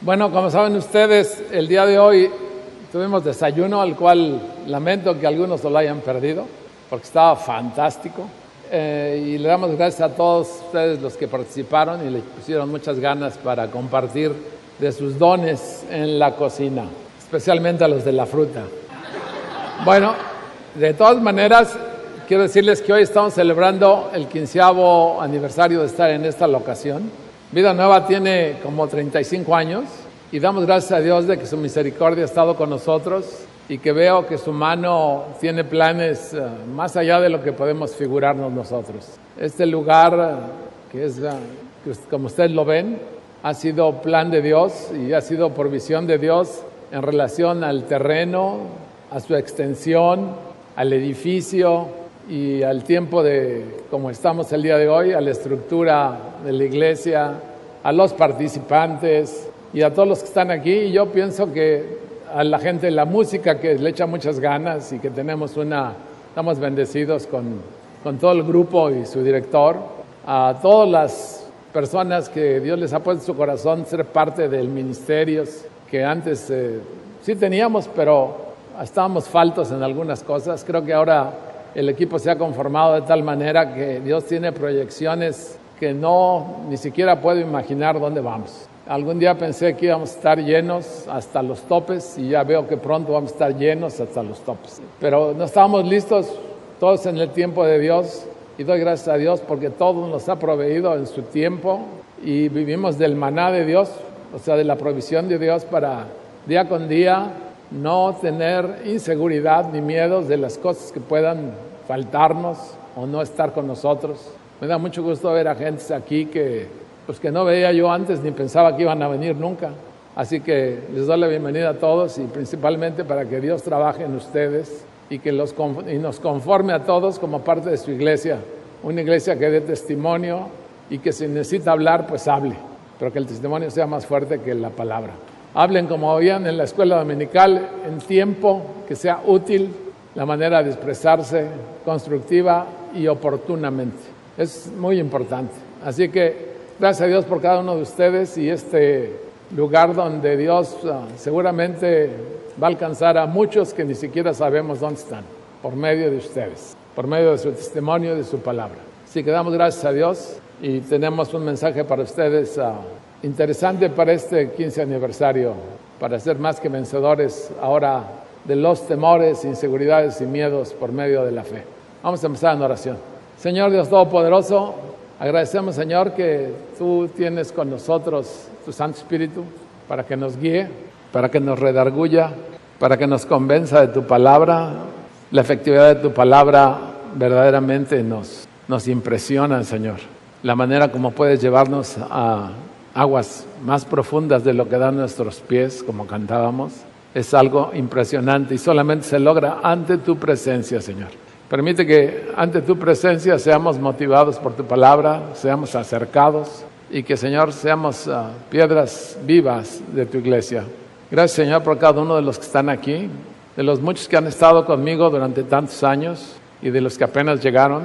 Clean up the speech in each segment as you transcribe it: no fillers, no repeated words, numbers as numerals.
Bueno, como saben ustedes, el día de hoy tuvimos desayuno, al cual lamento que algunos lo hayan perdido, porque estaba fantástico. Y le damos gracias a todos ustedes los que participaron y le pusieron muchas ganas para compartir de sus dones en la cocina, especialmente a los de la fruta. Bueno, de todas maneras, quiero decirles que hoy estamos celebrando el 15º aniversario de estar en esta locación. Vida Nueva tiene como 35 años y damos gracias a Dios de que su misericordia ha estado con nosotros y que veo que su mano tiene planes más allá de lo que podemos figurarnos nosotros. Este lugar, que es, como ustedes lo ven, ha sido plan de Dios y ha sido provisión de Dios en relación al terreno, a su extensión, al edificio y al tiempo de como estamos el día de hoy, a la estructura de la iglesia, a los participantes y a todos los que están aquí. Y yo pienso que a la gente de la música que le echa muchas ganas y que estamos bendecidos con todo el grupo y su director, a todas las personas que Dios les ha puesto en su corazón ser parte del ministerio, que antes sí teníamos, pero estábamos faltos en algunas cosas. Creo que ahora el equipo se ha conformado de tal manera que Dios tiene proyecciones que ni siquiera puedo imaginar dónde vamos. Algún día pensé que íbamos a estar llenos hasta los topes y ya veo que pronto vamos a estar llenos hasta los topes. Pero no estábamos listos todos en el tiempo de Dios y doy gracias a Dios porque todo nos ha proveído en su tiempo y vivimos del maná de Dios, o sea, de la provisión de Dios para día con día no tener inseguridad ni miedos de las cosas que puedan faltarnos o no estar con nosotros. Me da mucho gusto ver a gente aquí que no veía yo antes ni pensaba que iban a venir nunca. Así que les doy la bienvenida a todos y principalmente para que Dios trabaje en ustedes y que nos conforme a todos como parte de su iglesia. Una iglesia que dé testimonio y que si necesita hablar, pues hable, pero que el testimonio sea más fuerte que la palabra. Hablen como oían en la escuela dominical, en tiempo que sea útil, la manera de expresarse constructiva y oportunamente. Es muy importante. Así que gracias a Dios por cada uno de ustedes y este lugar donde Dios seguramente va a alcanzar a muchos que ni siquiera sabemos dónde están, por medio de ustedes, por medio de su testimonio y de su palabra. Así que damos gracias a Dios y tenemos un mensaje para ustedes interesante para este 15 aniversario, para ser más que vencedores ahora de los temores, inseguridades y miedos por medio de la fe. Vamos a empezar en oración. Señor Dios Todopoderoso, agradecemos, Señor, que tú tienes con nosotros tu Santo Espíritu para que nos guíe, para que nos redarguya, para que nos convenza de tu palabra. La efectividad de tu palabra verdaderamente nos impresiona, Señor. La manera como puedes llevarnos a aguas más profundas de lo que dan nuestros pies, como cantábamos, es algo impresionante y solamente se logra ante tu presencia, Señor. Permite que ante tu presencia seamos motivados por tu palabra, seamos acercados y que, Señor, seamos piedras vivas de tu iglesia. Gracias, Señor, por cada uno de los que están aquí, de los muchos que han estado conmigo durante tantos años y de los que apenas llegaron,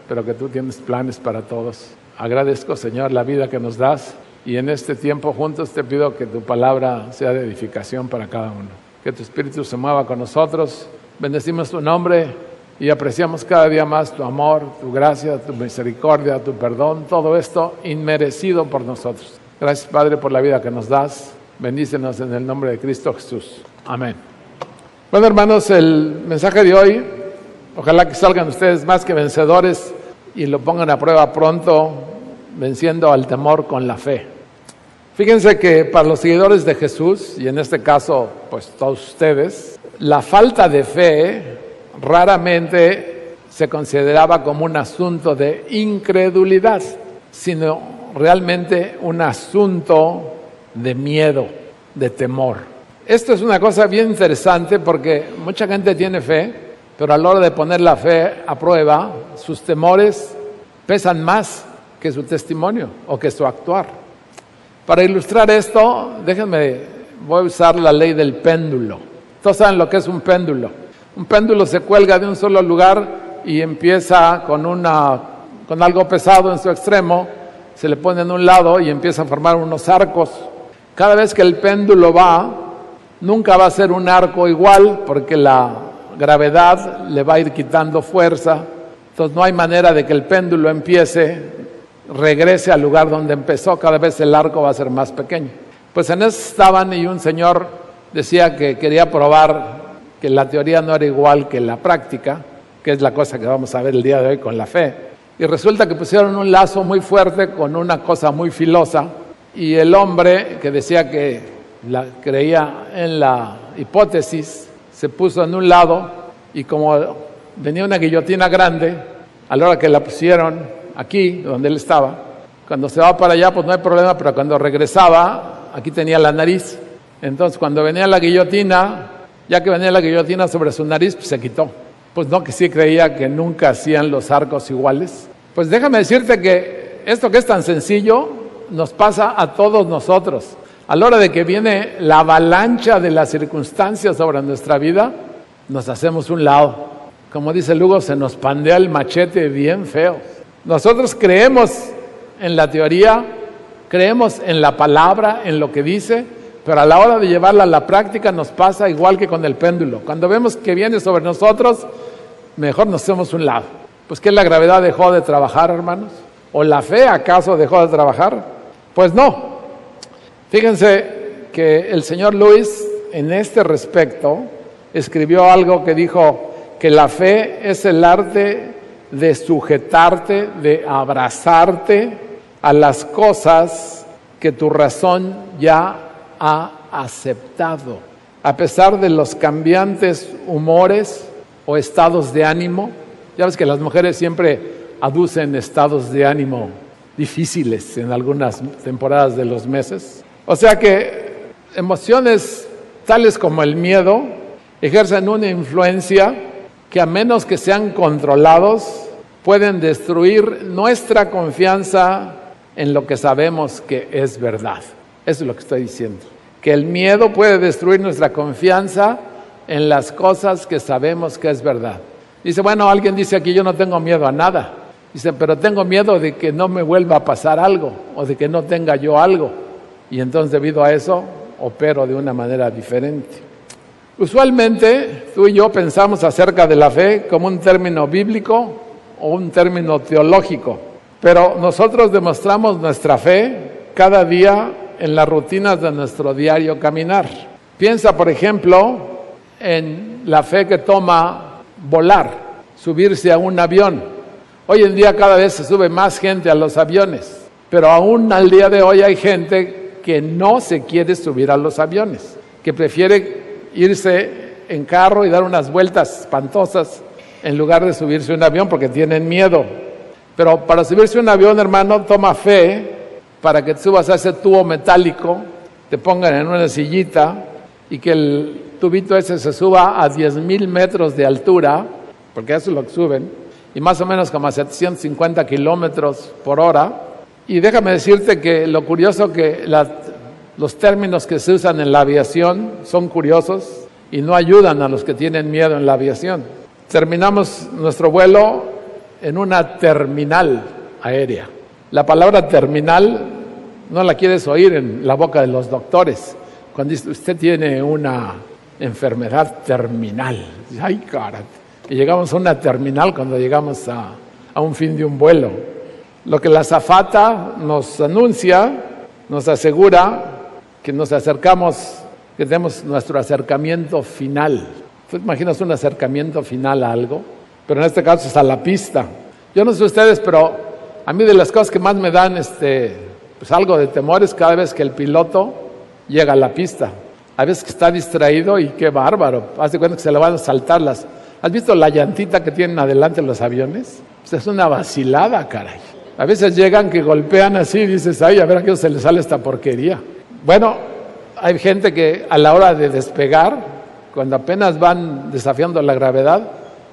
pero que tú tienes planes para todos. Agradezco, Señor, la vida que nos das. Y en este tiempo juntos te pido que tu palabra sea de edificación para cada uno. Que tu Espíritu se mueva con nosotros. Bendecimos tu nombre y apreciamos cada día más tu amor, tu gracia, tu misericordia, tu perdón. Todo esto inmerecido por nosotros. Gracias, Padre, por la vida que nos das. Bendícenos en el nombre de Cristo Jesús. Amén. Bueno, hermanos, el mensaje de hoy, ojalá que salgan ustedes más que vencedores y lo pongan a prueba pronto, venciendo al temor con la fe. Fíjense que para los seguidores de Jesús, y en este caso, pues todos ustedes, la falta de fe raramente se consideraba como un asunto de incredulidad, sino realmente un asunto de miedo, de temor. Esto es una cosa bien interesante porque mucha gente tiene fe, pero a la hora de poner la fe a prueba, sus temores pesan más que su testimonio o que su actuar. Para ilustrar esto, voy a usar la ley del péndulo. Todos saben lo que es un péndulo. Un péndulo se cuelga de un solo lugar y empieza con algo pesado en su extremo, se le pone en un lado y empieza a formar unos arcos. Cada vez que el péndulo va, nunca va a ser un arco igual, porque la gravedad le va a ir quitando fuerza. Entonces no hay manera de que el péndulo regrese al lugar donde empezó. Cada vez el arco va a ser más pequeño. Pues en eso estaban, y un señor decía que quería probar que la teoría no era igual que la práctica, que es la cosa que vamos a ver el día de hoy con la fe. Y resulta que pusieron un lazo muy fuerte con una cosa muy filosa, y el hombre que decía que creía en la hipótesis se puso en un lado, y como venía una guillotina grande, a la hora que la pusieron aquí, donde él estaba, cuando se va para allá pues no hay problema, pero cuando regresaba, aquí tenía la nariz. Entonces cuando venía la guillotina, ya que venía la guillotina sobre su nariz, pues se quitó. Pues no, que sí creía que nunca hacían los arcos iguales. Pues déjame decirte que esto que es tan sencillo nos pasa a todos nosotros. A la hora de que viene la avalancha de las circunstancias sobre nuestra vida, nos hacemos un lado. Como dice Lugo, se nos pandea el machete bien feo. Nosotros creemos en la teoría, creemos en la palabra, en lo que dice, pero a la hora de llevarla a la práctica nos pasa igual que con el péndulo. Cuando vemos que viene sobre nosotros, mejor nos hacemos un lado. Pues ¿qué, la gravedad dejó de trabajar, hermanos? ¿O la fe acaso dejó de trabajar? Pues no. Fíjense que el señor Lewis en este respecto escribió algo que dijo que la fe es el arte de sujetarte, de abrazarte a las cosas que tu razón ya ha aceptado, a pesar de los cambiantes humores o estados de ánimo. Ya ves que las mujeres siempre aducen estados de ánimo difíciles en algunas temporadas de los meses. O sea que emociones tales como el miedo ejercen una influencia que, a menos que sean controlados, pueden destruir nuestra confianza en lo que sabemos que es verdad. Eso es lo que estoy diciendo. Que el miedo puede destruir nuestra confianza en las cosas que sabemos que es verdad. Dice, bueno, alguien dice aquí, yo no tengo miedo a nada. Dice, pero tengo miedo de que no me vuelva a pasar algo, o de que no tenga yo algo. Y entonces, debido a eso, opero de una manera diferente. Usualmente, tú y yo pensamos acerca de la fe como un término bíblico o un término teológico. Pero nosotros demostramos nuestra fe cada día en las rutinas de nuestro diario caminar. Piensa, por ejemplo, en la fe que toma volar, subirse a un avión. Hoy en día cada vez se sube más gente a los aviones, pero aún al día de hoy hay gente que no se quiere subir a los aviones, que prefiere irse en carro y dar unas vueltas espantosas en lugar de subirse a un avión porque tienen miedo. Pero para subirse a un avión, hermano, toma fe para que te subas a ese tubo metálico, te pongan en una sillita y que el tubito ese se suba a 10,000 metros de altura, porque eso es lo que suben, y más o menos como a 750 kilómetros por hora. Y déjame decirte que lo curioso que los términos que se usan en la aviación son curiosos y no ayudan a los que tienen miedo en la aviación. Terminamos nuestro vuelo en una terminal aérea. La palabra terminal no la quieres oír en la boca de los doctores. Cuando dice, usted tiene una enfermedad terminal. Ay, cara. Y llegamos a una terminal cuando llegamos a un fin de un vuelo. Lo que la azafata nos anuncia, nos asegura que nos acercamos, que tenemos nuestro acercamiento final. ¿Tú te imaginas un acercamiento final a algo? Pero en este caso es a la pista. Yo no sé ustedes, pero a mí de las cosas que más me dan pues algo de temor es cada vez que el piloto llega a la pista. A veces que está distraído y qué bárbaro. Haz de cuenta que se le van a saltar las... ¿Has visto la llantita que tienen adelante los aviones? Pues es una vacilada, caray. A veces llegan que golpean así y dices, ay, a ver a qué se le sale esta porquería. Bueno, hay gente que a la hora de despegar, cuando apenas van desafiando la gravedad,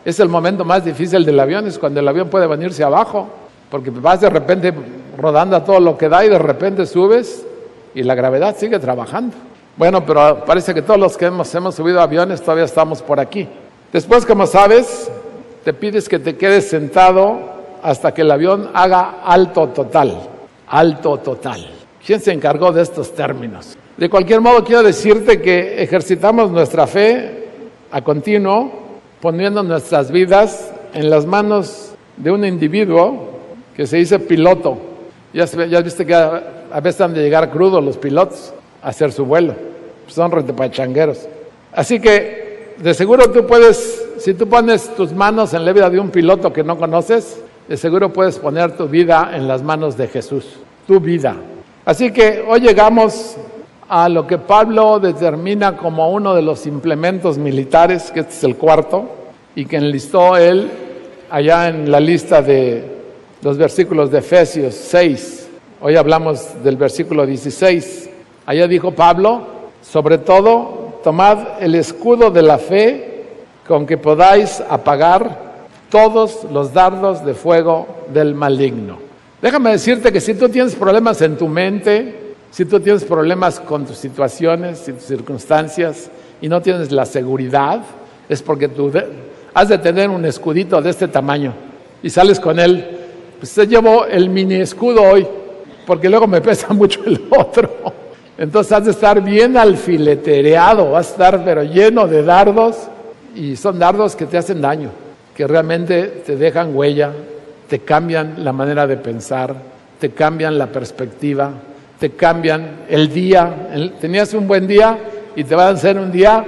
es el momento más difícil del avión, es cuando el avión puede venirse abajo, porque vas de repente rodando a todo lo que da y de repente subes y la gravedad sigue trabajando. Bueno, pero parece que todos los que hemos subido aviones todavía estamos por aquí. Después, como sabes, te pides que te quedes sentado hasta que el avión haga alto total. Alto total. ¿Quién se encargó de estos términos? De cualquier modo, quiero decirte que ejercitamos nuestra fe a continuo, poniendo nuestras vidas en las manos de un individuo que se dice piloto. Ya viste que a veces han de llegar crudos los pilotos a hacer su vuelo. Son retepachangueros. Así que, de seguro tú puedes, si tú pones tus manos en la vida de un piloto que no conoces, de seguro puedes poner tu vida en las manos de Jesús. Tu vida. Así que hoy llegamos a lo que Pablo determina como uno de los implementos militares, que este es el cuarto, y que enlistó él allá en la lista de los versículos de Efesios 6. Hoy hablamos del versículo 16. Allá dijo Pablo, sobre todo, tomad el escudo de la fe con que podáis apagar todos los dardos de fuego del maligno. Déjame decirte que si tú tienes problemas en tu mente, si tú tienes problemas con tus situaciones y tus circunstancias y no tienes la seguridad, es porque tú has de tener un escudito de este tamaño y sales con él. Pues te llevo el mini escudo hoy, porque luego me pesa mucho el otro. Entonces has de estar bien alfiletereado, vas a estar pero lleno de dardos, y son dardos que te hacen daño, que realmente te dejan huella, te cambian la manera de pensar, te cambian la perspectiva, te cambian el día. Tenías un buen día y te van a hacer un día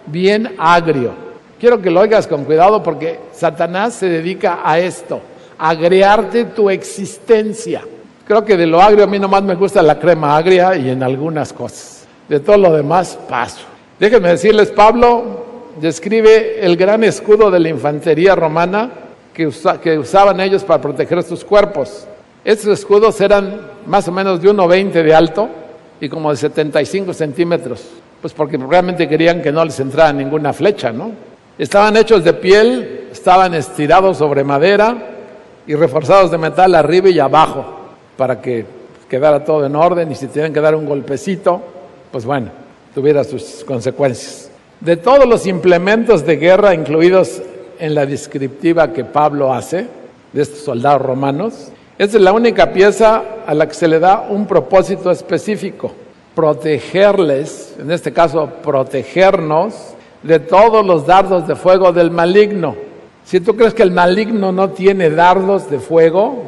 bien agrio. Quiero que lo oigas con cuidado, porque Satanás se dedica a esto, a agriarte tu existencia. Creo que de lo agrio a mí nomás me gusta la crema agria y en algunas cosas. De todo lo demás paso. Déjenme decirles, Pablo describe el gran escudo de la infantería romana que usaban ellos para proteger sus cuerpos. Estos escudos eran más o menos de 1,20 de alto y como de 75 centímetros, pues porque realmente querían que no les entrara ninguna flecha, ¿no? Estaban hechos de piel, estaban estirados sobre madera y reforzados de metal arriba y abajo para que quedara todo en orden, y si tenían que dar un golpecito, pues bueno, tuviera sus consecuencias. De todos los implementos de guerra incluidos en la descriptiva que Pablo hace de estos soldados romanos, esta es la única pieza a la que se le da un propósito específico: protegerles, en este caso protegernos de todos los dardos de fuego del maligno. Si tú crees que el maligno no tiene dardos de fuego,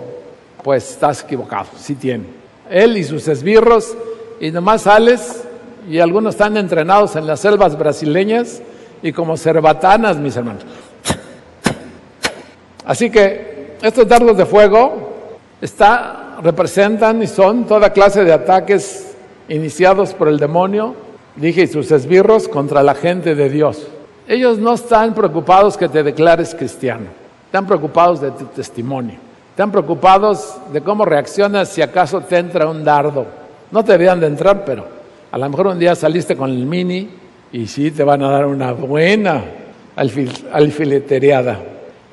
pues estás equivocado, sí tiene. Él y sus esbirros, y nomás sales, y algunos están entrenados en las selvas brasileñas y como cerbatanas, mis hermanos. Así que estos dardos de fuego representan y son toda clase de ataques iniciados por el demonio, dije, y sus esbirros contra la gente de Dios. Ellos no están preocupados que te declares cristiano, están preocupados de tu testimonio, están preocupados de cómo reaccionas si acaso te entra un dardo. No te deberían de entrar, pero a lo mejor un día saliste con el mini y sí te van a dar una buena alfiletereada.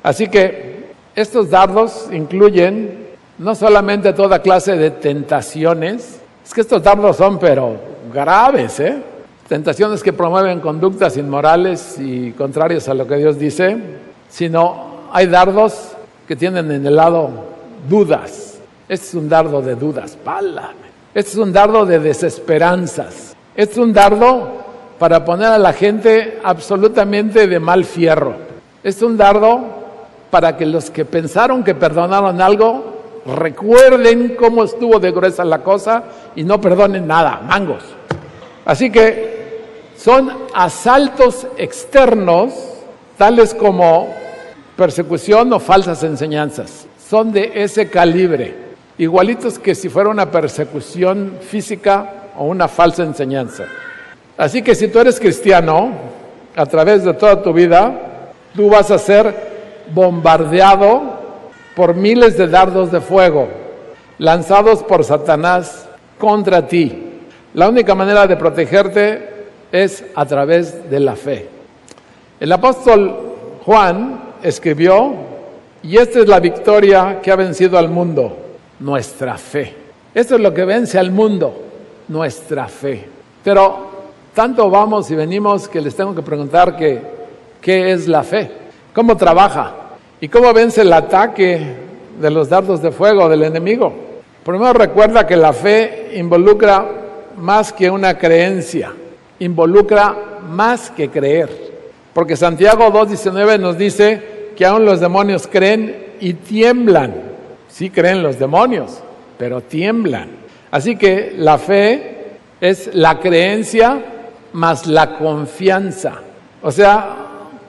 Así que estos dardos incluyen no solamente toda clase de tentaciones, es que estos dardos son pero graves, tentaciones que promueven conductas inmorales y contrarias a lo que Dios dice, sino hay dardos que tienen en el lado dudas. Este es un dardo de dudas, pálame. Este es un dardo de desesperanzas. Este es un dardo para poner a la gente absolutamente de mal fierro. Este es un dardo para que los que pensaron que perdonaron algo recuerden cómo estuvo de gruesa la cosa y no perdonen nada, mangos. Así que son asaltos externos, tales como persecución o falsas enseñanzas. Son de ese calibre, igualitos que si fuera una persecución física o una falsa enseñanza. Así que si tú eres cristiano, a través de toda tu vida, tú vas a ser bombardeado por miles de dardos de fuego, lanzados por Satanás contra ti. La única manera de protegerte es a través de la fe. El apóstol Juan escribió, y esta es la victoria que ha vencido al mundo, nuestra fe. Esto es lo que vence al mundo, nuestra fe. Pero tanto vamos y venimos que les tengo que preguntar qué es la fe, cómo trabaja y cómo vence el ataque de los dardos de fuego del enemigo. Primero recuerda que la fe involucra más que una creencia, involucra más que creer. Porque Santiago 2:19 nos dice que aún los demonios creen y tiemblan. Sí creen los demonios, pero tiemblan. Así que la fe es la creencia más la confianza. O sea,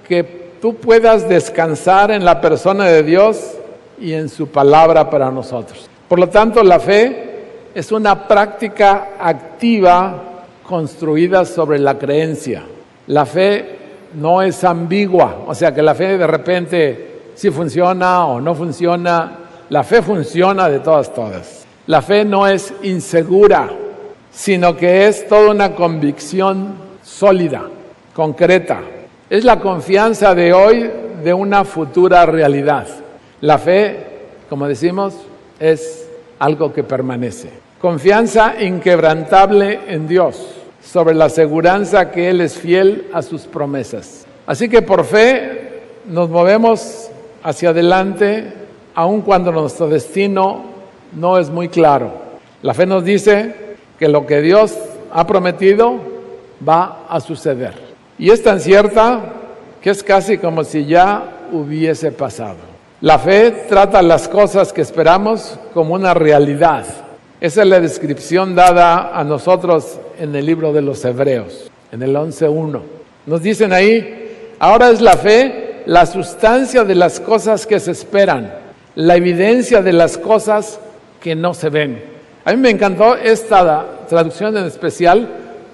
que tú puedas descansar en la persona de Dios y en su palabra para nosotros. Por lo tanto, la fe es una práctica activa construida sobre la creencia. La fe no es ambigua, o sea que la fe de repente sí funciona o no funciona. La fe funciona de todas. La fe no es insegura, sino que es toda una convicción sólida, concreta. Es la confianza de hoy de una futura realidad. La fe, como decimos, es algo que permanece. Confianza inquebrantable en Dios, sobre la aseguranza que Él es fiel a sus promesas. Así que por fe nos movemos hacia adelante, aun cuando nuestro destino no es muy claro. La fe nos dice que lo que Dios ha prometido va a suceder. Y es tan cierta que es casi como si ya hubiese pasado. La fe trata las cosas que esperamos como una realidad. Esa es la descripción dada a nosotros en el libro de los Hebreos, en el 11:1. Nos dicen ahí, ahora es la fe la sustancia de las cosas que se esperan, la evidencia de las cosas que no se ven. A mí me encantó esta traducción en especial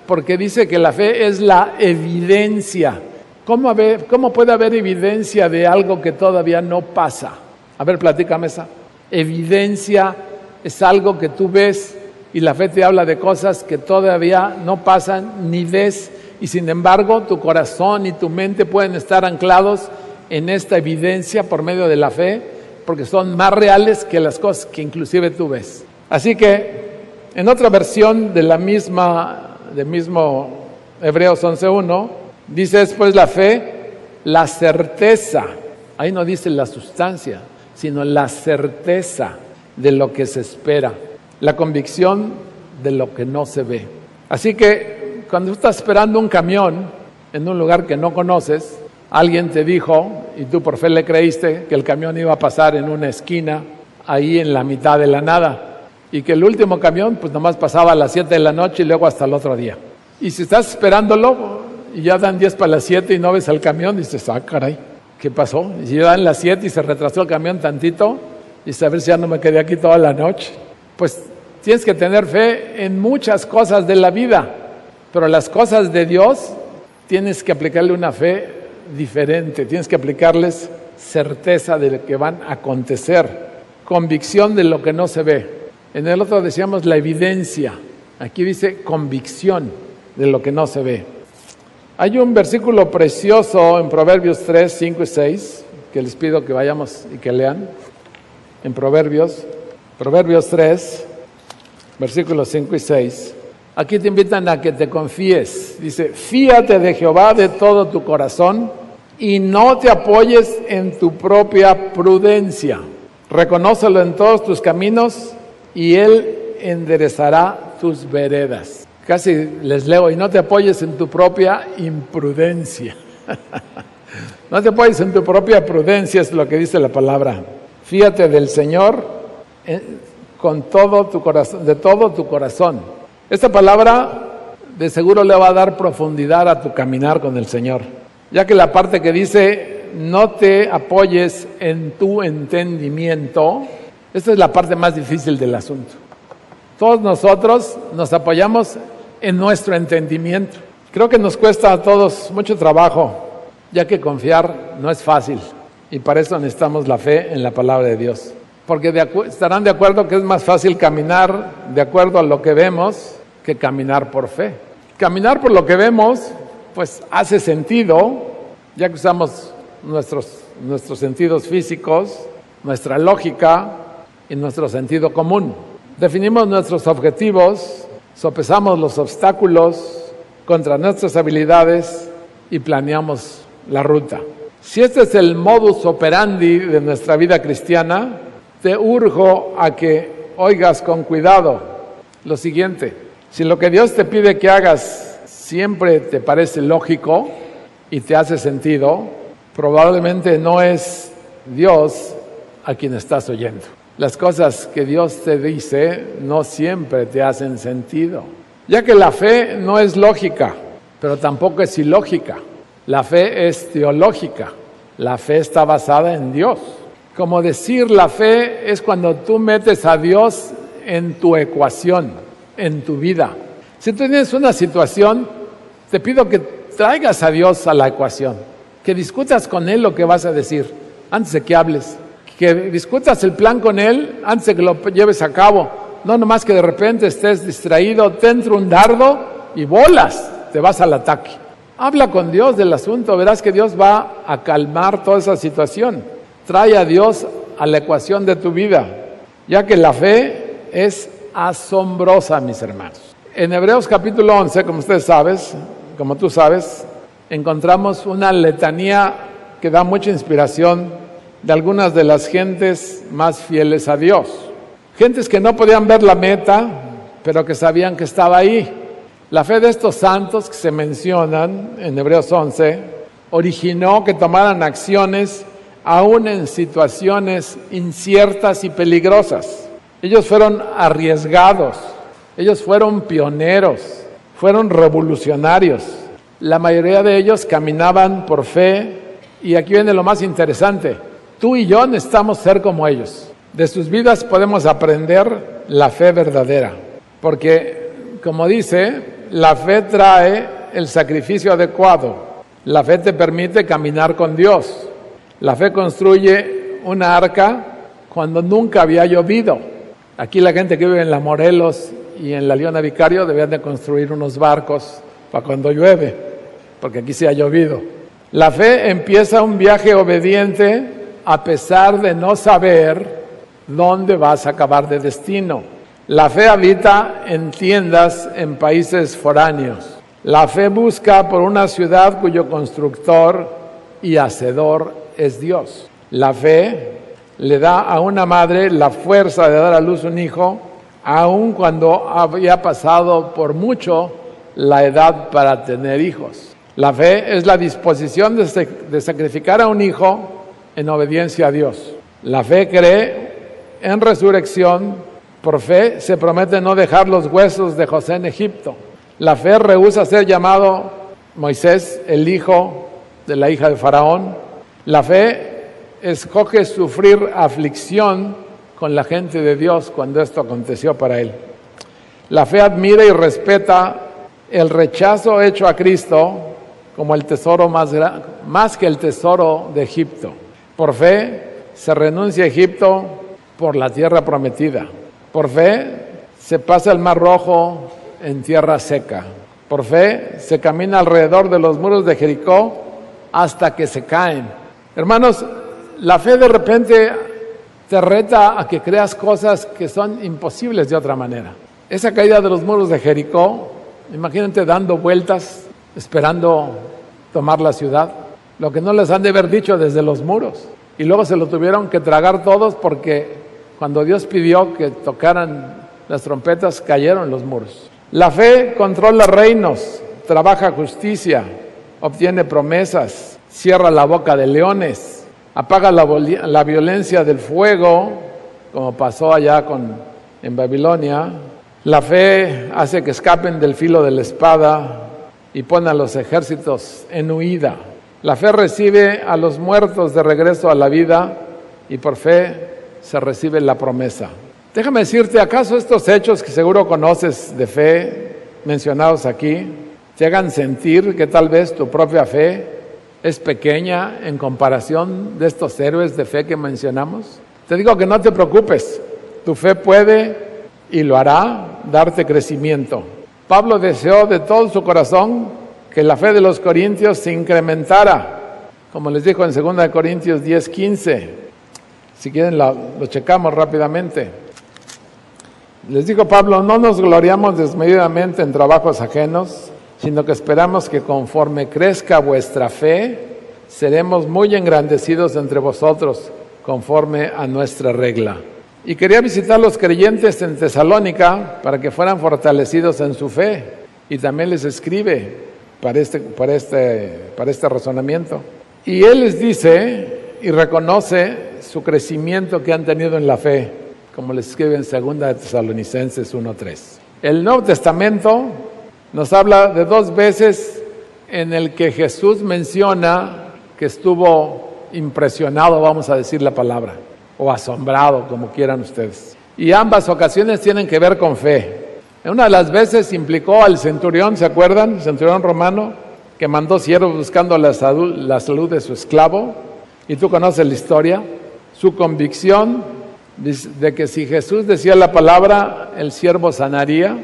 porque dice que la fe es la evidencia. ¿Cómo puede haber evidencia de algo que todavía no pasa? A ver, platícame esa. Evidencia es algo que tú ves y la fe te habla de cosas que todavía no pasan ni ves, y sin embargo tu corazón y tu mente pueden estar anclados en esta evidencia por medio de la fe, porque son más reales que las cosas que inclusive tú ves. Así que en otra versión del mismo Hebreos 11:1 dice después la fe, la certeza. Ahí no dice la sustancia, sino la certeza de lo que se espera, la convicción de lo que no se ve. Así que cuando tú estás esperando un camión en un lugar que no conoces, alguien te dijo, y tú por fe le creíste, que el camión iba a pasar en una esquina, ahí en la mitad de la nada, y que el último camión pues nomás pasaba a las 7 de la noche y luego hasta el otro día. Y si estás esperándolo y ya dan 10 para las 7 y no ves al camión, dices, caray, ¿qué pasó? Y si ya dan las 7 y se retrasó el camión tantito, y saber si ya no me quedé aquí toda la noche. Pues tienes que tener fe en muchas cosas de la vida, pero las cosas de Dios tienes que aplicarle una fe diferente, tienes que aplicarles certeza de lo que van a acontecer, convicción de lo que no se ve. En el otro decíamos la evidencia, aquí dice convicción de lo que no se ve. Hay un versículo precioso en Proverbios 3, 5 y 6, que les pido que vayamos y que lean. En Proverbios 3, versículos 5 y 6. Aquí te invitan a que te confíes. Dice, fíate de Jehová de todo tu corazón y no te apoyes en tu propia prudencia. Reconócelo en todos tus caminos y Él enderezará tus veredas. Casi les leo, y no te apoyes en tu propia imprudencia. No te apoyes en tu propia prudencia, es lo que dice la palabra. Fíate del Señor con todo tu corazón, de todo tu corazón. Esta palabra de seguro le va a dar profundidad a tu caminar con el Señor, ya que la parte que dice no te apoyes en tu entendimiento, esta es la parte más difícil del asunto. Todos nosotros nos apoyamos en nuestro entendimiento. Creo que nos cuesta a todos mucho trabajo, ya que confiar no es fácil. Y para eso necesitamos la fe en la palabra de Dios. Porque estarán de acuerdo que es más fácil caminar de acuerdo a lo que vemos que caminar por fe. Caminar por lo que vemos, pues hace sentido, ya que usamos nuestros sentidos físicos, nuestra lógica y nuestro sentido común. Definimos nuestros objetivos, sopesamos los obstáculos contra nuestras habilidades y planeamos la ruta. Si este es el modus operandi de nuestra vida cristiana, te urjo a que oigas con cuidado lo siguiente. Si lo que Dios te pide que hagas siempre te parece lógico y te hace sentido, probablemente no es Dios a quien estás oyendo. Las cosas que Dios te dice no siempre te hacen sentido, ya que la fe no es lógica, pero tampoco es ilógica. La fe es teológica. La fe está basada en Dios. Como decir la fe es cuando tú metes a Dios en tu ecuación, en tu vida. Si tú tienes una situación, te pido que traigas a Dios a la ecuación, que discutas con Él lo que vas a decir antes de que hables, que discutas el plan con Él antes de que lo lleves a cabo. No nomás que de repente estés distraído, te entra un dardo y bolas, te vas al ataque. Habla con Dios del asunto, verás que Dios va a calmar toda esa situación. Trae a Dios a la ecuación de tu vida, ya que la fe es asombrosa, mis hermanos. En Hebreos capítulo 11, como tú sabes, encontramos una letanía que da mucha inspiración de algunas de las gentes más fieles a Dios. Gentes que no podían ver la meta, pero que sabían que estaba ahí. La fe de estos santos que se mencionan en Hebreos 11 originó que tomaran acciones aún en situaciones inciertas y peligrosas. Ellos fueron arriesgados, ellos fueron pioneros, fueron revolucionarios. La mayoría de ellos caminaban por fe y aquí viene lo más interesante. Tú y yo necesitamos ser como ellos. De sus vidas podemos aprender la fe verdadera, porque como dice, la fe trae el sacrificio adecuado. La fe te permite caminar con Dios. La fe construye una arca cuando nunca había llovido. Aquí la gente que vive en la Morelos y en la Leona Vicario debían de construir unos barcos para cuando llueve, porque aquí sí ha llovido. La fe empieza un viaje obediente a pesar de no saber dónde vas a acabar de destino. La fe habita en tiendas en países foráneos. La fe busca por una ciudad cuyo constructor y hacedor es Dios. La fe le da a una madre la fuerza de dar a luz un hijo, aun cuando había pasado por mucho la edad para tener hijos. La fe es la disposición de sacrificar a un hijo en obediencia a Dios. La fe cree en resurrección. Por fe se promete no dejar los huesos de José en Egipto. La fe rehúsa ser llamado Moisés, el hijo de la hija de Faraón. La fe escoge sufrir aflicción con la gente de Dios cuando esto aconteció para él. La fe admira y respeta el rechazo hecho a Cristo como el tesoro más que el tesoro de Egipto. Por fe se renuncia a Egipto por la tierra prometida. Por fe se pasa el Mar Rojo en tierra seca. Por fe se camina alrededor de los muros de Jericó hasta que se caen. Hermanos, la fe de repente te reta a que creas cosas que son imposibles de otra manera. Esa caída de los muros de Jericó, imagínate dando vueltas, esperando tomar la ciudad. Lo que no les han de haber dicho desde los muros. Y luego se lo tuvieron que tragar todos porque cuando Dios pidió que tocaran las trompetas, cayeron los muros. La fe controla reinos, trabaja justicia, obtiene promesas, cierra la boca de leones, apaga la violencia del fuego, como pasó allá en Babilonia. La fe hace que escapen del filo de la espada y pone a los ejércitos en huida. La fe recibe a los muertos de regreso a la vida y por fe se recibe la promesa. Déjame decirte, ¿acaso estos hechos que seguro conoces de fe mencionados aquí te hagan sentir que tal vez tu propia fe es pequeña en comparación de estos héroes de fe que mencionamos? Te digo que no te preocupes, tu fe puede y lo hará darte crecimiento. Pablo deseó de todo su corazón que la fe de los corintios se incrementara, como les dijo en 2 Corintios 10:15. Si quieren lo checamos rápidamente. Les dijo Pablo, no nos gloriamos desmedidamente en trabajos ajenos, sino que esperamos que conforme crezca vuestra fe, seremos muy engrandecidos entre vosotros conforme a nuestra regla. Y quería visitar a los creyentes en Tesalónica para que fueran fortalecidos en su fe. Y también les escribe para este razonamiento. Y él les dice y reconoce su crecimiento que han tenido en la fe, como les escribe en 2 de Tesalonicenses 1:3. El Nuevo Testamento nos habla de 2 veces en el que Jesús menciona que estuvo impresionado, vamos a decir la palabra, o asombrado, como quieran ustedes. Y ambas ocasiones tienen que ver con fe. En una de las veces implicó al centurión, ¿se acuerdan? El centurión romano, que mandó siervos buscando la salud de su esclavo. Y tú conoces la historia. Su convicción de que si Jesús decía la palabra, el siervo sanaría.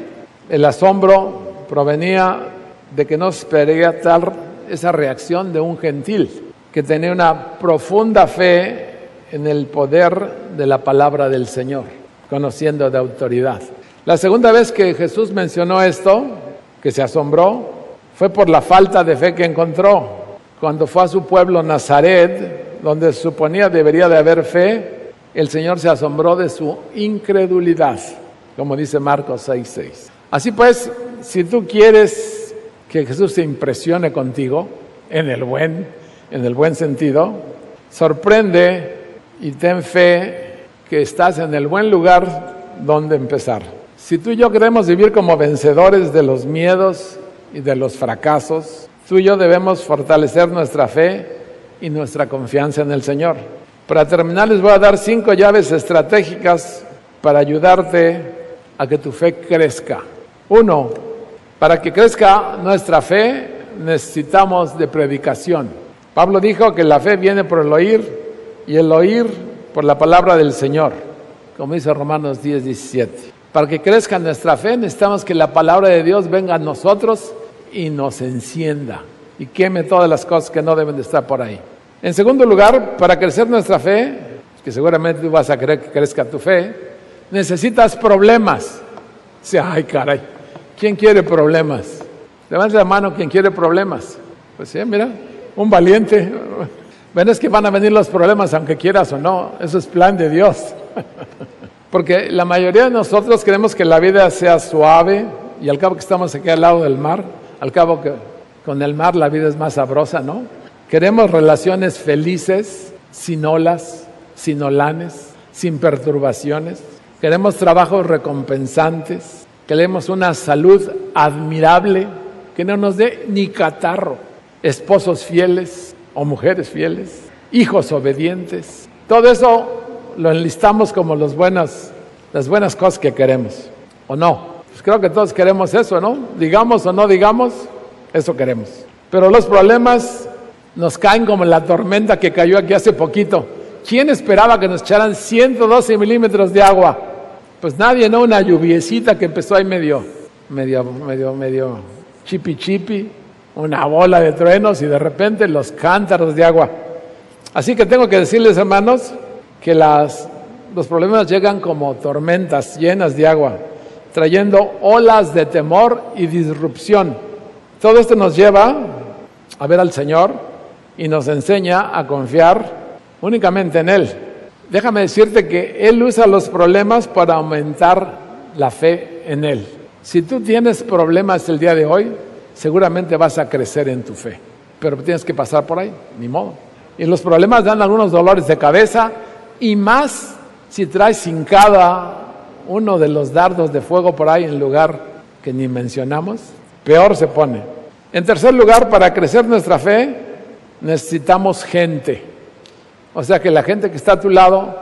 El asombro provenía de que no esperaría esa reacción de un gentil, que tenía una profunda fe en el poder de la palabra del Señor, conociendo de autoridad. La segunda vez que Jesús mencionó esto, que se asombró, fue por la falta de fe que encontró. Cuando fue a su pueblo Nazaret, donde suponía debería de haber fe, el Señor se asombró de su incredulidad, como dice Marcos 6:6. Así pues, si tú quieres que Jesús se impresione contigo, en el buen sentido, sorprende y ten fe que estás en el buen lugar donde empezar. Si tú y yo queremos vivir como vencedores de los miedos y de los fracasos, tú y yo debemos fortalecer nuestra fe y nuestra confianza en el Señor. Para terminar, les voy a dar 5 llaves estratégicas para ayudarte a que tu fe crezca. 1, para que crezca nuestra fe, necesitamos de predicación. Pablo dijo que la fe viene por el oír y el oír por la palabra del Señor, como dice Romanos 10:17. Para que crezca nuestra fe, necesitamos que la palabra de Dios venga a nosotros y nos encienda y queme todas las cosas que no deben de estar por ahí. En segundo lugar, para crecer nuestra fe, que seguramente tú vas a querer que crezca tu fe, necesitas problemas. Dice, ay caray, ¿quién quiere problemas? Levanta la mano quien quiere problemas. Pues sí, mira, un valiente. Bueno, es que van a venir los problemas aunque quieras o no, eso es plan de Dios. Porque la mayoría de nosotros queremos que la vida sea suave y al cabo que estamos aquí al lado del mar, al cabo que con el mar la vida es más sabrosa, ¿no? Queremos relaciones felices, sin olas, sin olanes, sin perturbaciones. Queremos trabajos recompensantes. Queremos una salud admirable que no nos dé ni catarro. Esposos fieles o mujeres fieles, hijos obedientes. Todo eso lo enlistamos como las buenas cosas que queremos, ¿o no? Pues creo que todos queremos eso, ¿no? Digamos o no digamos, eso queremos. Pero los problemas nos caen como la tormenta que cayó aquí hace poquito. ¿Quién esperaba que nos echaran 112 milímetros de agua? Pues nadie, ¿no? Una lluviecita que empezó ahí medio chipi, una bola de truenos y de repente los cántaros de agua. Así que tengo que decirles, hermanos, que los problemas llegan como tormentas llenas de agua, trayendo olas de temor y disrupción. Todo esto nos lleva a ver al Señor y nos enseña a confiar únicamente en Él. Déjame decirte que Él usa los problemas para aumentar la fe en Él. Si tú tienes problemas el día de hoy, seguramente vas a crecer en tu fe, pero tienes que pasar por ahí, ni modo. Y los problemas dan algunos dolores de cabeza, y más si traes hincada uno de los dardos de fuego por ahí en lugar que ni mencionamos, peor se pone. En tercer lugar, para crecer nuestra fe, necesitamos gente. O sea que la gente que está a tu lado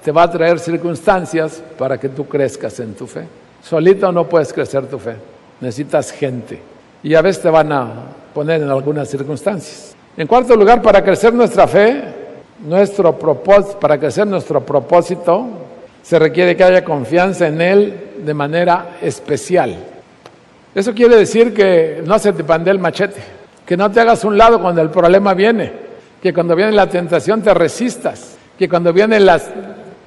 te va a traer circunstancias para que tú crezcas en tu fe. Solito no puedes crecer tu fe, necesitas gente. Y a veces te van a poner en algunas circunstancias. En cuarto lugar, para crecer nuestra fe, para crecer nuestro propósito, se requiere que haya confianza en Él de manera especial. Eso quiere decir que no se te pandee el machete, que no te hagas un lado cuando el problema viene, que cuando viene la tentación te resistas, que cuando viene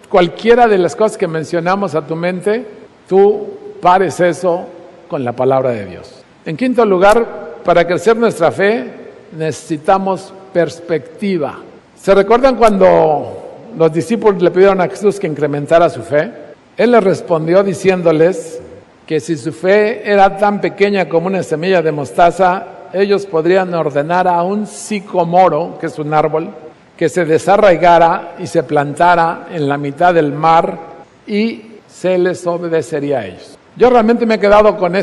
cualquiera de las cosas que mencionamos a tu mente, tú pares eso con la palabra de Dios. En quinto lugar, para crecer nuestra fe, necesitamos perspectiva. ¿Se recuerdan cuando los discípulos le pidieron a Jesús que incrementara su fe, Él les respondió diciéndoles que si su fe era tan pequeña como una semilla de mostaza, ellos podrían ordenar a un sicomoro, que es un árbol, que se desarraigara y se plantara en la mitad del mar y se les obedecería a ellos. Yo realmente me he quedado con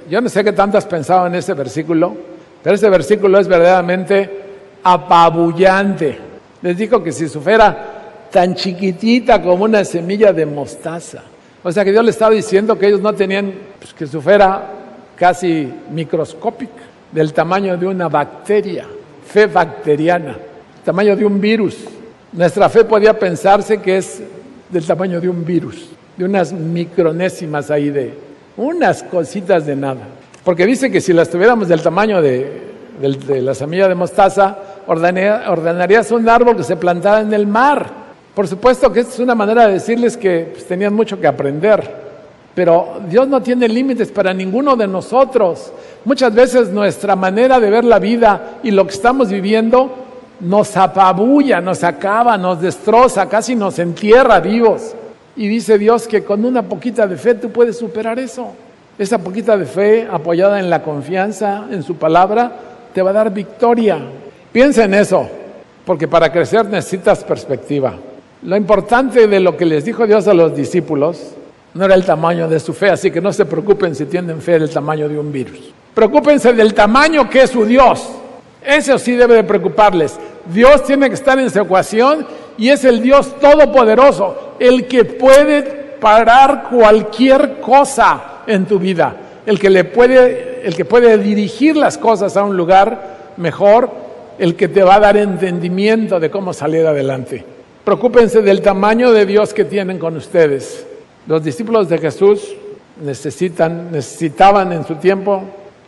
yo no sé qué tanto has pensado en ese versículo, pero ese versículo es verdaderamente apabullante. Les dijo que si su fe era tan chiquitita como una semilla de mostaza. O sea que Dios le estaba diciendo que ellos no tenían, que su fe era casi microscópica, del tamaño de una bacteria, fe bacteriana, tamaño de un virus. Nuestra fe podía pensarse que es del tamaño de un virus, de unas micronésimas ahí, de unas cositas de nada. Porque dice que si las tuviéramos del tamaño de la semilla de mostaza, ordenarías un árbol que se plantara en el mar. Por supuesto que esta es una manera de decirles que tenían mucho que aprender, pero Dios no tiene límites para ninguno de nosotros. Muchas veces nuestra manera de ver la vida y lo que estamos viviendo nos apabulla, nos acaba, nos destroza, casi nos entierra vivos. Y dice Dios que con una poquita de fe tú puedes superar eso. Esa poquita de fe apoyada en la confianza, en su palabra, te va a dar victoria. Piensa en eso, porque para crecer necesitas perspectiva. Lo importante de lo que les dijo Dios a los discípulos no era el tamaño de su fe, así que no se preocupen si tienen fe del tamaño de un virus. Preocúpense del tamaño que es su Dios. Eso sí debe de preocuparles. Dios tiene que estar en su ecuación y es el Dios todopoderoso, el que puede parar cualquier cosa en tu vida, el que puede dirigir las cosas a un lugar mejor, el que te va a dar entendimiento de cómo salir adelante. Preocúpense del tamaño de Dios que tienen con ustedes. Los discípulos de Jesús necesitaban en su tiempo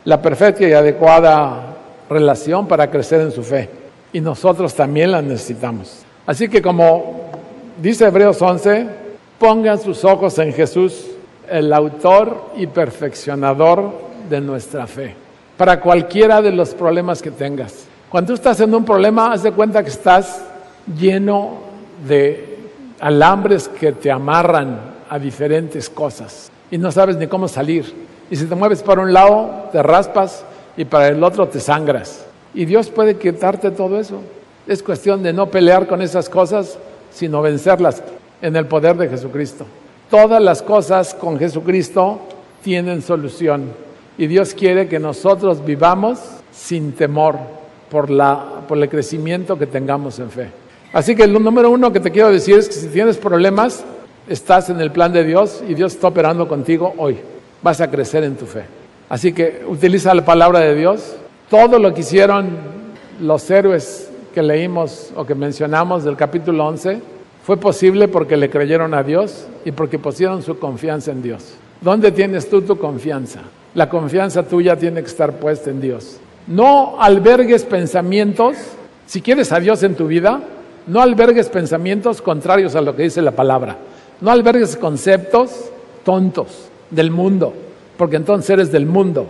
la perfecta y adecuada relación para crecer en su fe. Y nosotros también la necesitamos. Así que como dice Hebreos 11, pongan sus ojos en Jesús, el autor y perfeccionador de nuestra fe, para cualquiera de los problemas que tengas. Cuando tú estás en un problema, haz de cuenta que estás lleno de alambres que te amarran a diferentes cosas y no sabes ni cómo salir. Y si te mueves para un lado, te raspas y para el otro te sangras. Y Dios puede quitarte todo eso. Es cuestión de no pelear con esas cosas, sino vencerlas en el poder de Jesucristo. Todas las cosas con Jesucristo tienen solución. Y Dios quiere que nosotros vivamos sin temor por el crecimiento que tengamos en fe. Así que lo número uno que te quiero decir es que si tienes problemas, estás en el plan de Dios y Dios está operando contigo hoy. Vas a crecer en tu fe. Así que utiliza la palabra de Dios. Todo lo que hicieron los héroes que leímos o que mencionamos del capítulo 11 fue posible porque le creyeron a Dios y porque pusieron su confianza en Dios. ¿Dónde tienes tú tu confianza? La confianza tuya tiene que estar puesta en Dios. No albergues pensamientos, si quieres a Dios en tu vida, no albergues pensamientos contrarios a lo que dice la palabra. No albergues conceptos tontos del mundo, porque entonces eres del mundo.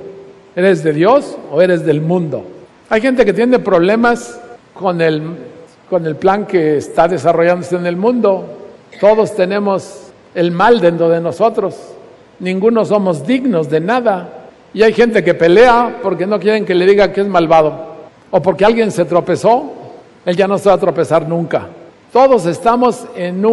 ¿Eres de Dios o eres del mundo? Hay gente que tiene problemas con el plan que está desarrollándose en el mundo. Todos tenemos el mal dentro de nosotros. Ninguno somos dignos de nada. Y hay gente que pelea porque no quieren que le diga que es malvado. O porque alguien se tropezó, él ya no se va a tropezar nunca. Todos estamos en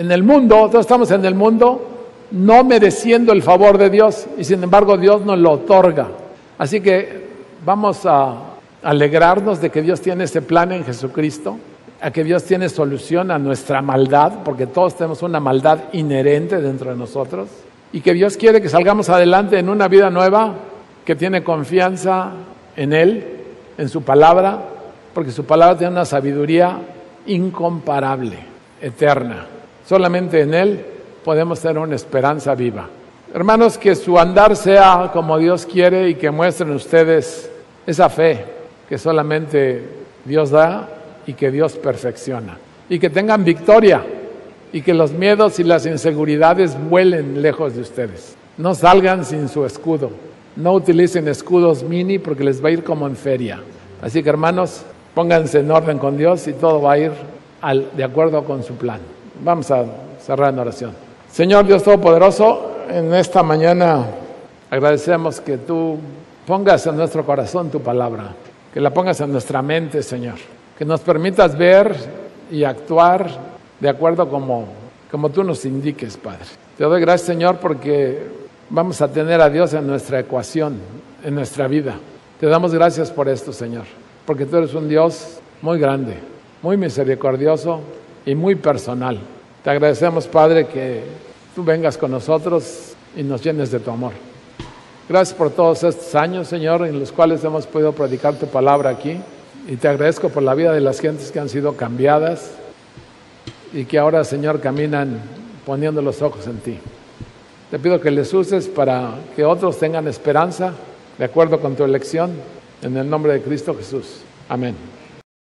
el mundo, no mereciendo el favor de Dios, y sin embargo Dios nos lo otorga. Así que vamos a alegrarnos de que Dios tiene ese plan en Jesucristo, a que Dios tiene solución a nuestra maldad, porque todos tenemos una maldad inherente dentro de nosotros, y que Dios quiere que salgamos adelante en una vida nueva, que tiene confianza en Él, en su palabra, porque su palabra tiene una sabiduría incomparable, eterna. Solamente en Él podemos tener una esperanza viva. Hermanos, que su andar sea como Dios quiere y que muestren ustedes esa fe que solamente Dios da y que Dios perfecciona. Y que tengan victoria y que los miedos y las inseguridades vuelen lejos de ustedes. No salgan sin su escudo. No utilicen escudos mini porque les va a ir como en feria. Así que hermanos, pónganse en orden con Dios y todo va a ir de acuerdo con su plan. Vamos a cerrar en oración. Señor Dios Todopoderoso, en esta mañana agradecemos que tú pongas en nuestro corazón tu palabra, que la pongas en nuestra mente, Señor, que nos permitas ver y actuar de acuerdo como tú nos indiques, Padre. Te doy gracias, Señor, porque vamos a tener a Dios en nuestra ecuación, en nuestra vida. Te damos gracias por esto, Señor, porque tú eres un Dios muy grande, muy misericordioso y muy personal. Te agradecemos, Padre, que tú vengas con nosotros y nos llenes de tu amor. Gracias por todos estos años, Señor, en los cuales hemos podido predicar tu palabra aquí. Y te agradezco por la vida de las gentes que han sido cambiadas y que ahora, Señor, caminan poniendo los ojos en ti. Te pido que les uses para que otros tengan esperanza de acuerdo con tu elección. En el nombre de Cristo Jesús. Amén.